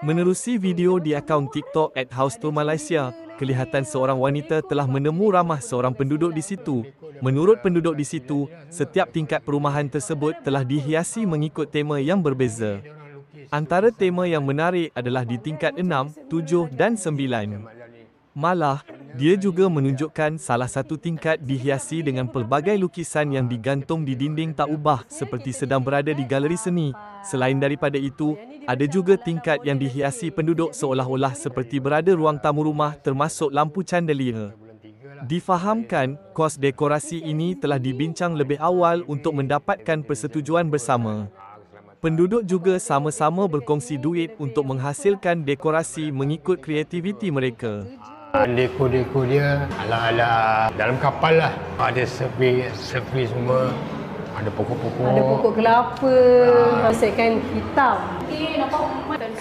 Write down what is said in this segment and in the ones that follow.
Menerusi video di akaun TikTok @HouseTourMalaysia, kelihatan seorang wanita telah menemu ramah seorang penduduk di situ. Menurut penduduk di situ, setiap tingkat perumahan tersebut telah dihiasi mengikut tema yang berbeza. Antara tema yang menarik adalah di tingkat 6, 7 dan 9. Malah, dia juga menunjukkan salah satu tingkat dihiasi dengan pelbagai lukisan yang digantung di dinding tak ubah seperti sedang berada di galeri seni. Selain daripada itu, ada juga tingkat yang dihiasi penduduk seolah-olah seperti berada ruang tamu rumah termasuk lampu chandelier. Difahamkan, kos dekorasi ini telah dibincang lebih awal untuk mendapatkan persetujuan bersama. Penduduk juga sama-sama berkongsi duit untuk menghasilkan dekorasi mengikut kreativiti mereka. Dekor dia ala-ala dalam kapal lah. Ada sepi semua. Ada pokok-pokok. Ada pokok kelapa. Pasaikan hitam. Nampak rumah dan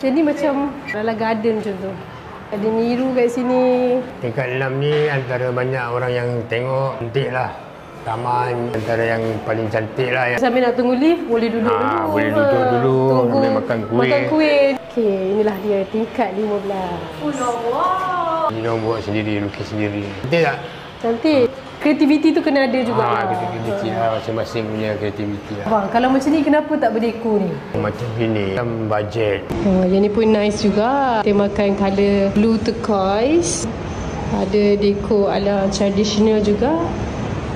jadi macam dalam garden macam tu. Ada miru kat sini. Tingkat 6 ni antara banyak orang yang tengok cantik lah. Taman antara yang paling cantik lah. Sambil nak tunggu lift, boleh duduk dulu. Boleh duduk dulu, sambil makan kuih. Makan kuih. Okey, inilah dia tingkat 15. Oh, wow. Dia orang buat sendiri, lukis sendiri. Cantik tak? Cantik. Kreativiti tu kena ada juga. Kreativiti lah, masing-masing punya kreativiti lah. Wah, kalau macam ni kenapa tak berdekor ni? Macam ini, dalam bajet. Yang ni pun nice juga. Temakan colour blue turquoise. Ada dekor ala tradisional juga.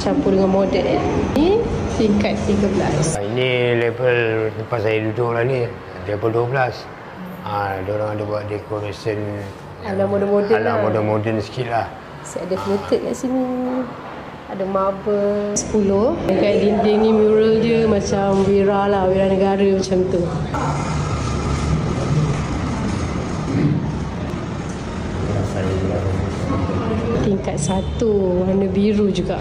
Campur dengan moden. Ini tingkat 13. Ini level tempat saya duduk lah ni. Level 12. Diorang ada buat decoration ala moden-moden lah. Ala moden-moden sikit lah. Ada fluted kat sini. Ada marble 10. Dekat dinding ni mural dia macam wira lah. Wira negara macam tu. Tingkat 1. Warna biru juga.